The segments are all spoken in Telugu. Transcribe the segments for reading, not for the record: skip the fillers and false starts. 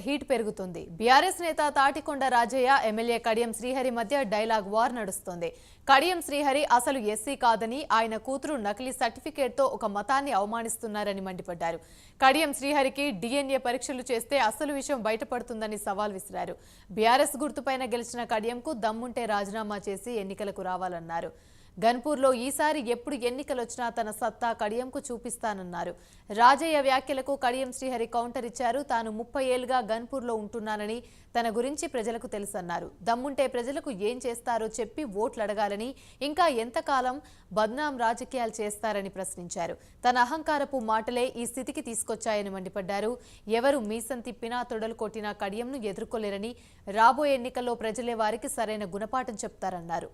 హీట్ పెరుగుతుంది. బీఆర్ఎస్ నేత తాటికొండ రాజయ్య ఎమ్మెల్యే కడియం శ్రీహరి మధ్య డైలాగ్ వార్ నడుస్తుంది. కడియం శ్రీహరి అసలు ఎస్సీ కాదని ఆయన కూతురు నకిలీ సర్టిఫికేట్తో ఒక మతాన్ని అవమానిస్తున్నారని మండిపడ్డారు. కడియం శ్రీహరికి DNA పరీక్షలు చేస్తే అసలు విషయం బయటపడుతుందని సవాల్ విసిరారు. బీఆర్ఎస్ గుర్తుపైన గెలిచిన కడియంకు దమ్ముంటే రాజీనామా చేసి ఎన్నికలకు రావాలన్నారు. గన్పూర్లో ఈసారి ఎప్పుడు ఎన్నికలొచ్చినా తన సత్తా కడియంకు చూపిస్తానన్నారు. రాజయ్య వ్యాఖ్యలకు కడియం శ్రీహరి కౌంటర్ ఇచ్చారు. తాను 30 ఏళ్లుగా గన్పూర్లో ఉంటున్నానని, తన గురించి ప్రజలకు తెలుసన్నారు. దమ్ముంటే ప్రజలకు ఏం చేస్తారో చెప్పి ఓట్లు అడగాలని, ఇంకా ఎంతకాలం బద్నాం రాజకీయాలు చేస్తారని ప్రశ్నించారు. తన అహంకారపు మాటలే ఈ స్థితికి తీసుకొచ్చాయని మండిపడ్డారు. ఎవరు మీసం తిప్పినా తొడలు కొట్టినా కడియంను ఎదుర్కోలేరని, రాబోయే ఎన్నికల్లో ప్రజలే వారికి సరైన గుణపాఠం చెప్తారన్నారు.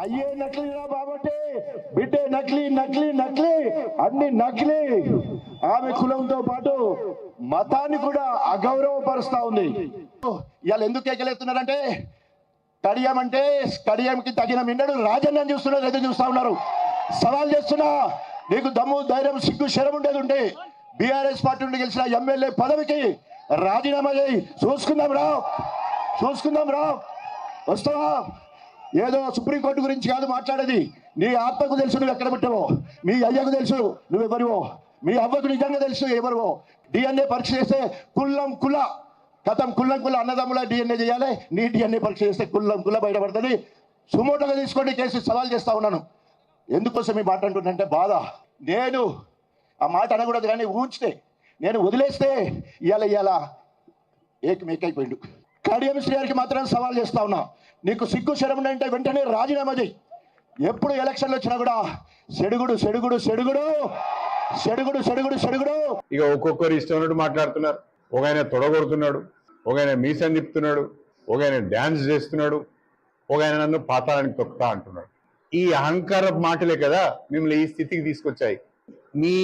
అయ్యే నకిలీరా బాబట్టే బిడ్డే నకిలీ నకిలీ నకిలీ అన్ని నకిలీ. ఆమె కులంతో పాటు మతాన్ని కూడా అగౌరవపరుస్తా ఉంది. ఇవాళ ఎందుకు ఎక్కలేస్తున్నారంటే కడియం అంటే కడియంకి తగిన మిన్నడు రాజన్నని చూస్తున్నారు, ఎదురు చూస్తా ఉన్నారు. సవాల్ చేస్తున్నా, నీకు దమ్ము ధైర్యం సిగ్గు శరం ఉండేది ఉంటే బీఆర్ఎస్ పార్టీ నుండి గెలిచిన ఎమ్మెల్యే పదవికి రాజీనామా చేయి. చూసుకుందాం రా వస్తావా? ఏదో సుప్రీంకోర్టు గురించి కాదు మాట్లాడేది. నీ ఆత్మకు తెలుసు నువ్వు ఎక్కడ పుట్టావో, మీ అయ్యకు తెలుసు నువ్వెవరివో, మీ అవ్వకు నిజంగా తెలుసు ఎవరివో. DNA పరీక్ష చేస్తే కులం కుల అన్నదమ్ముల DNA చేయాలి. నీ DNA పరీక్ష చేస్తే కుల బయటపడుతుంది. సుమోటోగా తీసుకోండి కేసు సవాల్ చేస్తా ఉన్నాను. ఎందుకోసం ఈ మాట అంటున్నంటే బాధ. నేను ఆ మాట అనకూడదు, కానీ ఊంచితే నేను వదిలేస్తే ఇవాళ ఏకమేకైపోయిండు. కడియం శ్రీహరికి మాత్రం సవాల్ చేస్తా ఉన్నా, నీకు సిగ్గు శరం అంటే వెంటనే రాజీనామా చేయి. ఎప్పుడు ఎలక్షన్లు వచ్చినా కూడా సెడుగుడు సెడుగుడు సెడుగుడు సెడుగుడు సెడుగుడు సెడుగుడు. ఇక ఒక్కొక్కరు ఇష్టం ఉన్నట్టు మాట్లాడుతున్నారు. ఒక ఆయన తొడగొడుతున్నాడు, ఒక ఆయన మీసం తిప్పుతున్నాడు, ఒక ఆయన డ్యాన్స్ చేస్తున్నాడు, ఒక ఆయన నన్ను పాతాళానికి తొక్కుతా అంటున్నాడు. ఈ అహంకార మాటలే కదా మిమ్మల్ని ఈ స్థితికి తీసుకొచ్చాయి. మీ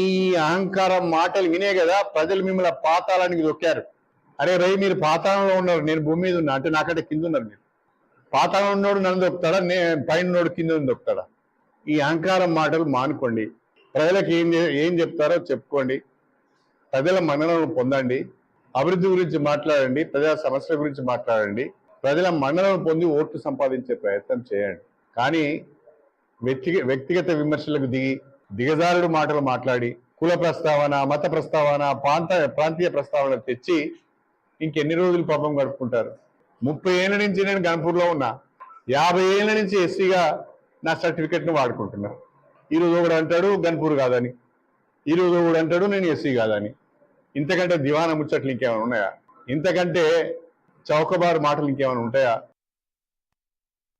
అహంకార మాటలు వినే కదా ప్రజలు మిమ్మల్ని పాతాళానికి తొక్కారు. అరే రై, మీరు పాతాళంలో ఉన్నారు, నేను భూమి మీద ఉన్నా అంటే నాకంటే కింద ఉన్నారు. మీరు పాతాళం ఉన్నోడు నన్ను దొక్కుతాడా, నేను పైన ఉన్నోడు కింద దొక్కుతాడా? ఈ అహంకారం మాటలు మానుకోండి. ప్రజలకు ఏం చెప్తారో చెప్పుకోండి. ప్రజల మన్ననలను పొందండి. అభివృద్ధి గురించి మాట్లాడండి, ప్రజా సమస్యల గురించి మాట్లాడండి. ప్రజల మన్ననలను పొంది ఓట్లు సంపాదించే ప్రయత్నం చేయండి. కానీ వ్యక్తిగత విమర్శలకు దిగజారుడు మాటలు మాట్లాడి కుల ప్రస్తావన, మత ప్రస్తావన, ప్రాంతీయ ప్రస్తావన తెచ్చి ఇంకెన్ని రోజులు పాపం గడుపుకుంటారు? 30 ఏళ్ళ నుంచి నేను గన్పూర్లో ఉన్నా, 50 ఏళ్ళ నుంచి ఎస్సీగా నా సర్టిఫికెట్ను వాడుకుంటున్నా. ఈరోజు ఒకడు అంటాడు గన్పూర్ కాదని, ఈరోజు ఒకడు అంటాడు నేను ఎస్సీ కాదని. ఇంతకంటే దివానా ముచ్చట్లు ఇంకేమైనా ఉన్నాయా? ఇంతకంటే చౌకబారు మాటలు ఇంకేమైనా ఉంటాయా?